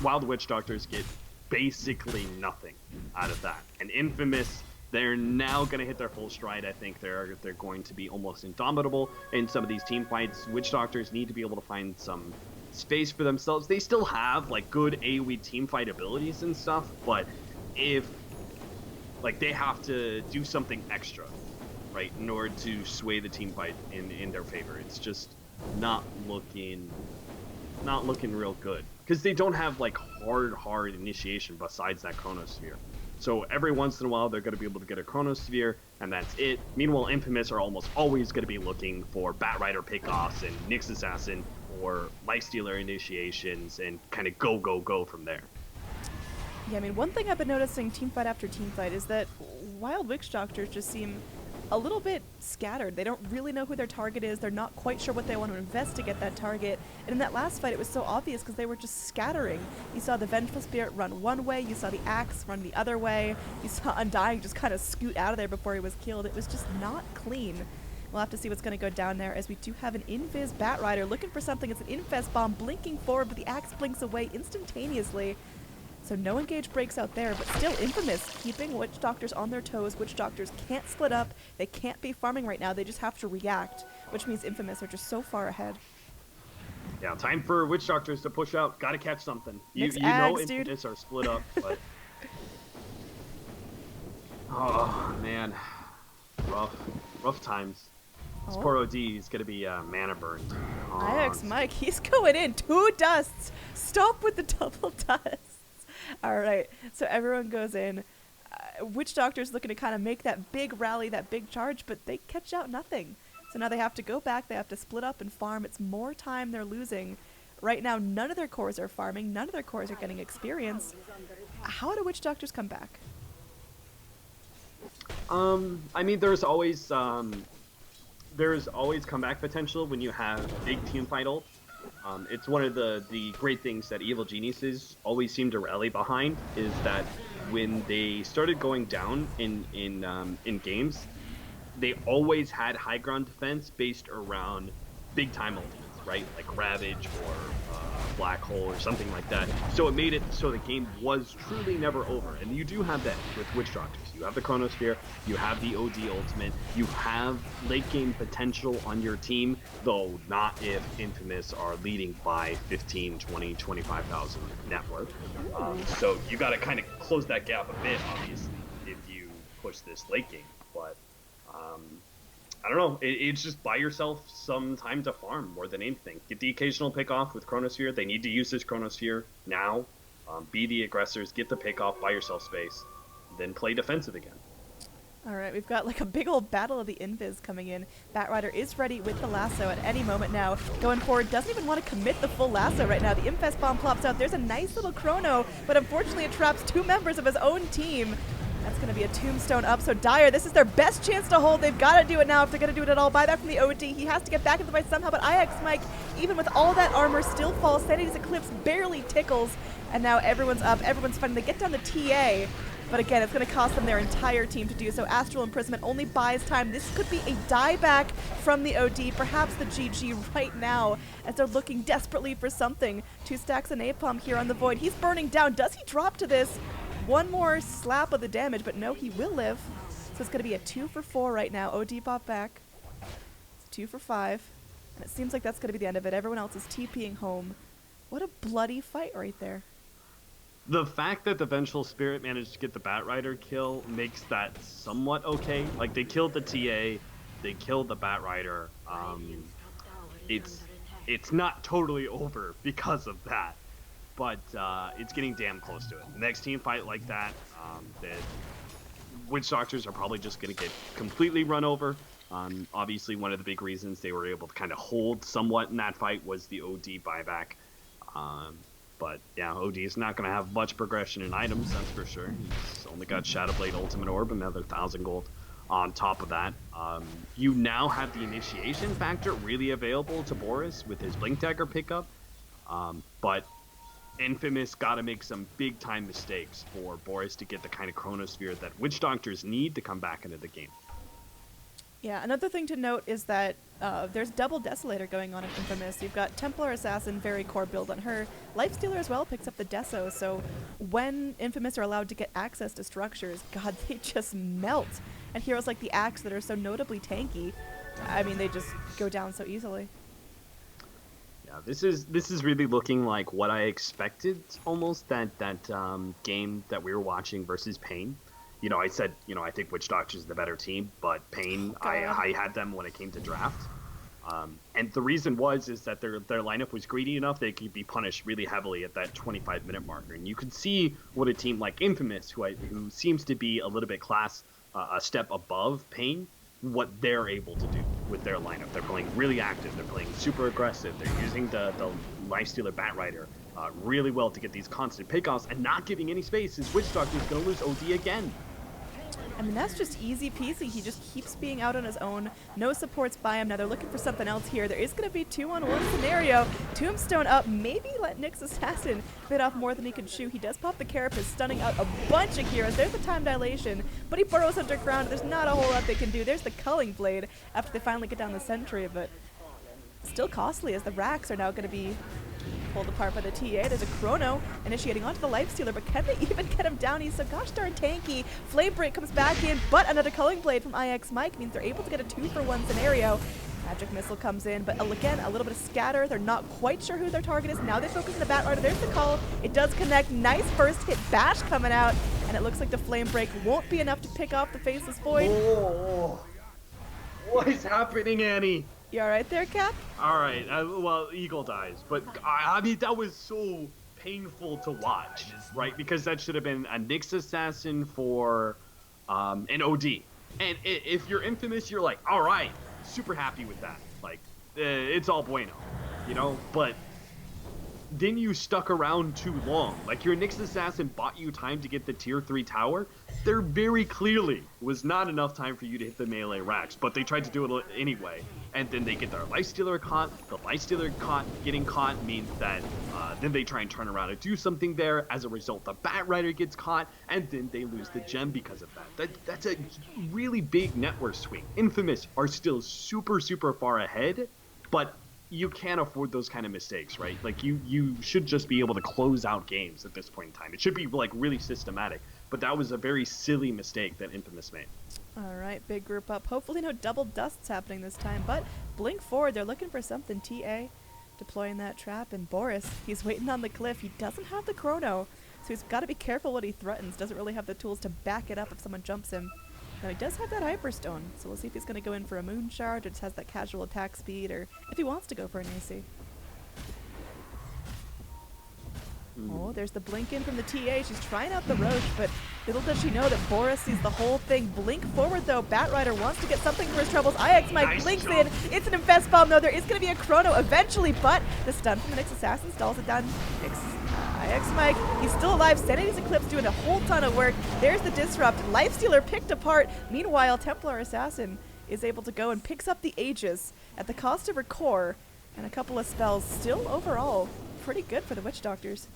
while the Witch Doctors get basically nothing out of that. And Infamous, they're now going to hit their full stride. I think they're going to be almost indomitable in some of these team fights. Witch Doctors need to be able to find some space for themselves. They still have like good AoE team fight abilities and stuff, but if like they have to do something extra, right, in order to sway the team fight in their favor. It's just not looking real good because they don't have like hard initiation besides that chronosphere. So every once in a while, they're going to be able to get a chronosphere, and that's it. Meanwhile, Infamous are almost always going to be looking for Batrider pickoffs and Nyx Assassin or Lifestealer initiations and kind of go from there. Yeah, I mean, one thing I've been noticing teamfight after teamfight is that Wild Witch Doctors just seem a little bit scattered. They don't really know who their target is. They're not quite sure what they want to invest to get that target. And in that last fight, it was so obvious because they were just scattering. You saw the Vengeful Spirit run one way. You saw the Axe run the other way. You saw Undying just kind of scoot out of there before he was killed. It was just not clean. We'll have to see what's going to go down there, as we do have an Invis Batrider looking for something. It's an Infest Bomb blinking forward, but the Axe blinks away instantaneously. So no engage breaks out there, but still Infamous keeping Witch Doctors on their toes. Witch Doctors can't split up. They can't be farming right now. They just have to react, which means Infamous are just so far ahead. Yeah, time for Witch Doctors to push out. Gotta catch something. You Ags, know dude. Infamous are split up, but... Oh, man. Rough times. This poor OD is going to be mana burned. IX Mike, he's going in. 2 dusts. Stop with the double dusts. All right, so everyone goes in. Witch Doctor's looking to kind of make that big rally, that big charge, but they catch out nothing. So now they have to go back. They have to split up and farm. It's more time they're losing. Right now, none of their cores are farming. None of their cores are getting experience. How do Witch Doctors come back? I mean, there's always comeback potential when you have big team fight ult. It's one of the great things that Evil Geniuses always seem to rally behind, is that when they started going down in games, they always had high ground defense based around big time ultimates, right? Like Ravage or Black Hole or something like that. So it made it so the game was truly never over. And you do have that with Witch Doctors. You have the Chronosphere, you have the OD ultimate, you have late game potential on your team, though not if Infamous are leading by 15, 20, 25,000 net worth. So you got to kind of close that gap a bit, obviously, if you push this late game. But I don't know. It's just buy yourself some time to farm more than anything. Get the occasional pick off with Chronosphere. They need to use this Chronosphere now. Be the aggressors. Get the pick off. Buy yourself space. Then play defensive again. All right, we've got like a big old battle of the Invis coming in. Batrider is ready with the lasso at any moment now. Going forward, doesn't even want to commit the full lasso right now. The Infest Bomb plops out. There's a nice little chrono, but unfortunately it traps 2 members of his own team. That's going to be a tombstone up. So Dire, this is their best chance to hold. They've got to do it now if they're going to do it at all. Buy that from the OD. He has to get back into the fight somehow, but IX Mike, even with all that armor, still falls. Sanity's Eclipse barely tickles. And now everyone's up. Everyone's fighting. They get down the TA. But again, it's going to cost them their entire team to do so. Astral Imprisonment only buys time. This could be a dieback from the OD, perhaps the GG right now, as they're looking desperately for something. 2 stacks of Napalm here on the Void. He's burning down. Does he drop to this? One more slap of the damage, but no, he will live. So it's going to be a 2 for 4 right now. OD pop back. It's 2 for 5. And it seems like that's going to be the end of it. Everyone else is TPing home. What a bloody fight right there. The fact that the Vengeful Spirit managed to get the Batrider kill makes that somewhat okay. Like, they killed the TA, they killed the Batrider. it's not totally over because of that, but it's getting damn close to it. The next team fight like that, the Witch Doctors are probably just going to get completely run over. Obviously, one of the big reasons they were able to kind of hold somewhat in that fight was the OD buyback. But yeah, OD is not going to have much progression in items, that's for sure. He's only got Shadowblade Ultimate Orb, another 1,000 gold on top of that. You now have the initiation factor really available to Boris with his Blink Dagger pickup. But Infamous got to make some big time mistakes for Boris to get the kind of Chronosphere that Witch Doctors need to come back into the game. Yeah, another thing to note is that there's double Desolator going on in Infamous. You've got Templar Assassin, very core build on her. Lifestealer as well picks up the Deso, so when Infamous are allowed to get access to structures, God, they just melt. And heroes like the Axe that are so notably tanky, I mean, they just go down so easily. Yeah, this is really looking like what I expected, almost, that game that we were watching versus Pain. You know, I said, I think Witch Doctors is the better team, but Pain, I had them when it came to draft. And the reason is that their lineup was greedy enough they could be punished really heavily at that 25-minute marker. And you could see what a team like Infamous, who seems to be a little bit a step above Pain, what they're able to do with their lineup. They're playing really active. They're playing super aggressive. They're using the Lifestealer Batrider really well to get these constant pickoffs and not giving any space. His Witch Doctor is going to lose OD again. I mean, that's just easy peasy. He just keeps being out on his own. No supports by him. Now they're looking for something else here. There is going to be 2-on-1 scenario. Tombstone up. Maybe let Nyx Assassin bit off more than he can chew. He does pop the Carapace, stunning out a bunch of heroes. There's the time dilation, but he burrows underground. There's not a whole lot they can do. There's the Culling Blade after they finally get down the sentry, but still costly as the racks are now going to be pulled apart by the TA. There's a Chrono initiating onto the Lifestealer, but can they even get him down? He's so gosh darn tanky. Flame Break comes back in, but another Culling Blade from IX Mike means they're able to get a 2-for-1 scenario. Magic Missile comes in, but again, a little bit of scatter. They're not quite sure who their target is. Now they focus on the Batrider. There's the call. It does connect. Nice first hit bash coming out, and it looks like the Flame Break won't be enough to pick off the Faceless Void. Oh, what is happening, Annie? You alright there, Cap? Alright, well, Eagle dies, but I mean, that was so painful to watch, right? Because that should have been a Nyx Assassin for an OD. And if you're Infamous, you're like, alright, super happy with that. Like, it's all bueno, But then you stuck around too long. Like, your Nyx Assassin bought you time to get the tier 3 tower. There very clearly was not enough time for you to hit the melee racks, but they tried to do it anyway. And then they get their Lifestealer caught. The Lifestealer getting caught means that then they try and turn around and do something there. As a result, the Batrider gets caught, and then they lose the gem because of that. That's a really big network swing. Infamous are still super, super far ahead, but you can't afford those kind of mistakes, right? Like, you should just be able to close out games at this point in time. It should be, like, really systematic. But that was a very silly mistake that Infamous made. All right, big group up. Hopefully no double dusts happening this time, but blink forward. They're looking for something. TA deploying that trap, and Boris, he's waiting on the cliff. He doesn't have the Chrono, so he's got to be careful what he threatens. Doesn't really have the tools to back it up if someone jumps him. Now, he does have that Hyperstone, so we'll see if he's going to go in for a Moon Shard or just has that casual attack speed, or if he wants to go for an AC. Oh, there's the blink in from the TA. She's trying out the Roche, but little does she know that Boris sees the whole thing. Blink forward, though. Batrider wants to get something for his troubles. IX Mike Nice blinks job. in. It's an Infest Bomb, though. There is going to be a Chrono eventually, but the stun from the Nyx Assassin stalls it down. IX Mike, he's still alive. Sanity's Eclipse doing a whole ton of work. There's the Disrupt. Lifestealer picked apart. Meanwhile, Templar Assassin is able to go and picks up the Aegis at the cost of her core and a couple of spells. Still, overall, pretty good for the Witch Doctors.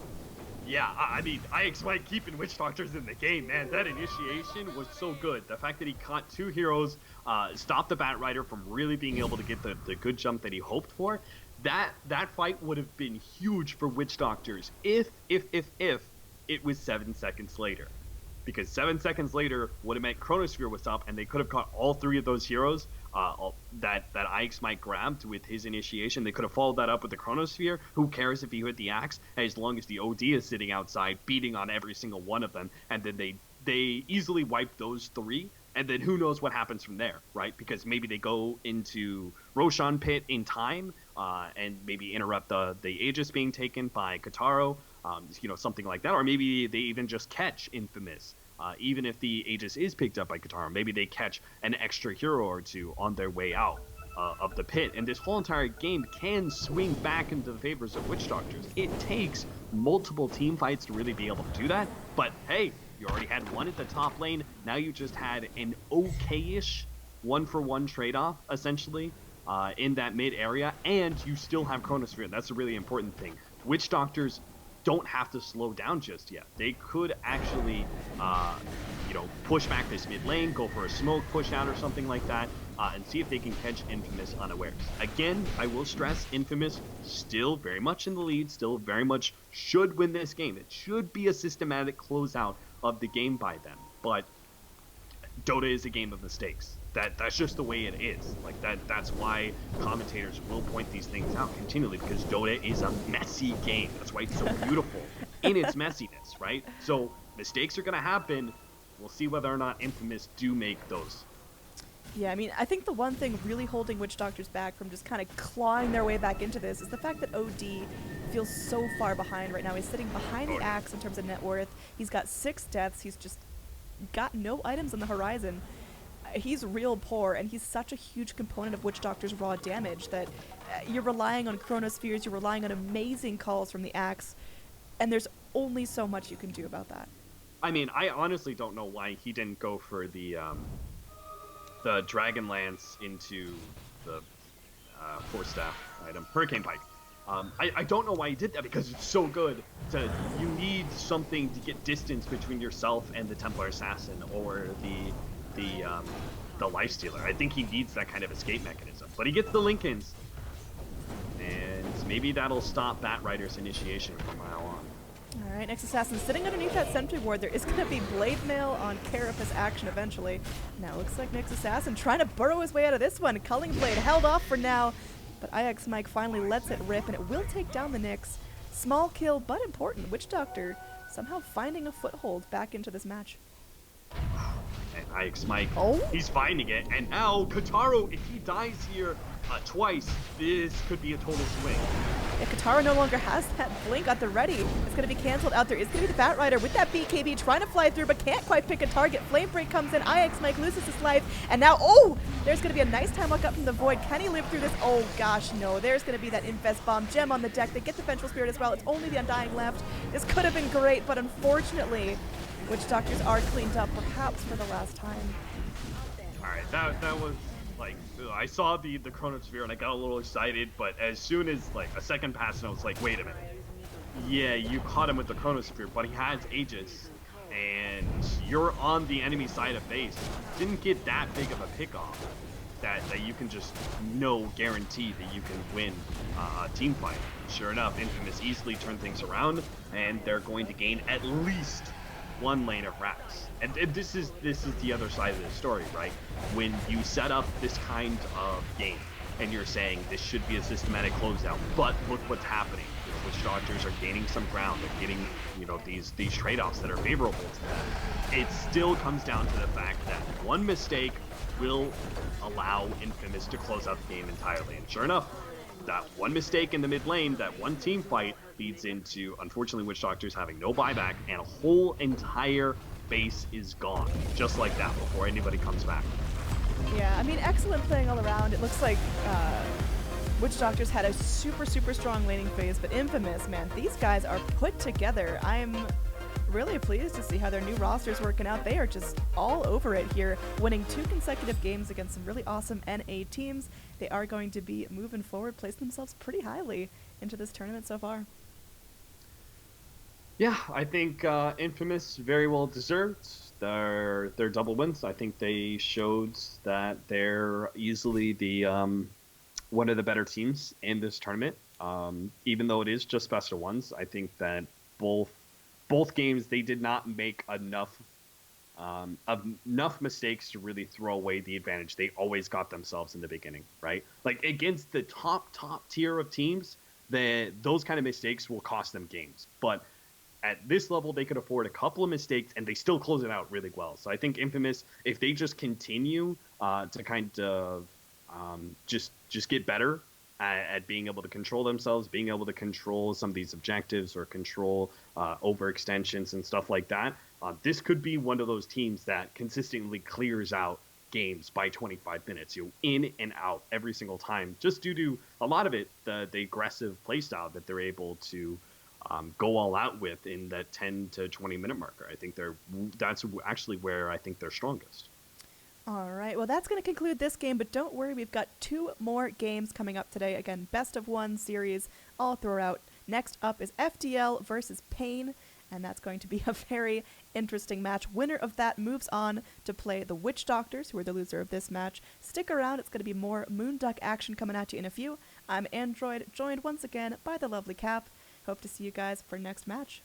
Yeah, I mean, IX Mike keeping Witch Doctors in the game, man. That initiation was so good. The fact that he caught 2 heroes, stopped the Batrider from really being able to get the good jump that he hoped for, that fight would have been huge for Witch Doctors if it was 7 seconds later. Because 7 seconds later would have meant Chronosphere was up, and they could have caught all 3 of those heroes that IX Mike grabbed with his initiation. They could have followed that up with the Chronosphere. Who cares if he hit the axe, as long as the OD is sitting outside beating on every single one of them, and then they easily wiped those 3 And then who knows what happens from there, right? Because maybe they go into Roshan Pit in time, and maybe interrupt the Aegis being taken by Kataro, something like that. Or maybe they even just catch Infamous. Even if the Aegis is picked up by Kataro, maybe they catch an extra hero or two on their way out of the pit. And this whole entire game can swing back into the favors of Witch Doctors. It takes multiple team fights to really be able to do that. But hey, you already had one at the top lane. Now you just had an okay-ish one-for-one trade-off, essentially, in that mid area. And you still have Chronosphere. That's a really important thing. Witch Doctors don't have to slow down just yet. They could actually, push back this mid lane, go for a smoke push out or something like that, and see if they can catch Infamous unawares. Again, I will stress, Infamous still very much in the lead, still very much should win this game. It should be a systematic closeout of the game by them. But Dota is a game of mistakes. That's just the way it is. Like that's why commentators will point these things out continually, because Dota is a messy game. That's why it's so beautiful in its messiness, right? So mistakes are gonna happen. We'll see whether or not Infamous do make those. Yeah, I mean, I think the one thing really holding Witch Doctors back from just kind of clawing their way back into this is the fact that OD feels so far behind right now. He's sitting behind the Axe in terms of net worth. He's got 6 deaths. He's just got no items on the horizon. He's real poor, and he's such a huge component of Witch Doctor's raw damage that you're relying on Chronospheres, you're relying on amazing calls from the Axe, and there's only so much you can do about that. I mean, I honestly don't know why he didn't go for the Dragon Lance into the 4-staff item, Hurricane Pike. I don't know why he did that, because it's so good. You need something to get distance between yourself and the Templar Assassin or the Lifestealer. I think he needs that kind of escape mechanism. But he gets the Lincolns, and maybe that'll stop Batrider's initiation from now on. Alright, next Assassin sitting underneath that sentry ward. There is going to be Blade Mail on Carapace action eventually. Now looks like next Assassin trying to burrow his way out of this one. Culling Blade held off for now, but IX Mike finally lets it rip, and it will take down the Nyx. Small kill, but important. Witch Doctor somehow finding a foothold back into this match. And IX Mike, he's finding it, and now Kataro, if he dies here twice, this could be a total swing. Yeah, Kataro no longer has that blink at the ready. It's going to be cancelled out there. It's going to be the Batrider with that BKB trying to fly through, but can't quite pick a target. Flame Break comes in. IX Mike loses his life, and now, there's going to be a nice time walk up from the Void. Can he live through this? Oh gosh, no. There's going to be that Infest Bomb gem on the deck. They get the Vengeful Spirit as well. It's only the Undying left. This could have been great, but unfortunately, Witch Doctors are cleaned up, perhaps for the last time. Alright, that was, like, I saw the Chronosphere and I got a little excited, but as soon as, like, a second passed, I was like, wait a minute. Yeah, you caught him with the Chronosphere, but he has Aegis, and you're on the enemy side of base. Didn't get that big of a pickoff that you can just guarantee that you can win a team fight. Sure enough, Infamous easily turned things around, and they're going to gain at least 1 lane of racks. And this is the other side of the story, right? When you set up this kind of game and you're saying this should be a systematic closeout, but look what's happening. The Witch Doctors are gaining some ground. They're getting, these trade-offs that are favorable to them. It still comes down to the fact that one mistake will allow Infamous to close out the game entirely. And sure enough, that one mistake in the mid lane, that one team fight, leads into, unfortunately, Witch Doctors having no buyback, and a whole entire base is gone, just like that, before anybody comes back. Yeah, I mean, excellent playing all around. It looks like Witch Doctors had a super, super strong laning phase, but Infamous, man, these guys are put together. I'm really pleased to see how their new roster is working out. They are just all over it here, winning 2 consecutive games against some really awesome NA teams. They are going to be moving forward, placing themselves pretty highly into this tournament so far. Yeah, I think Infamous very well deserved their double wins. I think they showed that they're easily the one of the better teams in this tournament. Even though it is just best of ones, I think that both games they did not make enough mistakes to really throw away the advantage they always got themselves in the beginning, right? Like against the top tier of teams, those kind of mistakes will cost them games. But at this level, they could afford a couple of mistakes and they still close it out really well. So I think Infamous, if they just continue to kind of just get better at being able to control themselves, being able to control some of these objectives or control overextensions and stuff like that, this could be one of those teams that consistently clears out games by 25 minutes, in and out every single time, just due to a lot of it, the aggressive playstyle that they're able to go all out with in that 10 to 20 minute marker. I think that's actually where I think they're strongest. All right, well, that's going to conclude this game, but don't worry, we've got 2 more games coming up today. Again, best of 1 series all throughout. Next up is FDL versus Pain, and that's going to be a very interesting match. Winner of that moves on to play the Witch Doctors, who are the loser of this match. Stick around, it's going to be more Moonduck action coming at you in a few. I'm Android, joined once again by the lovely Cap. Hope to see you guys for next match.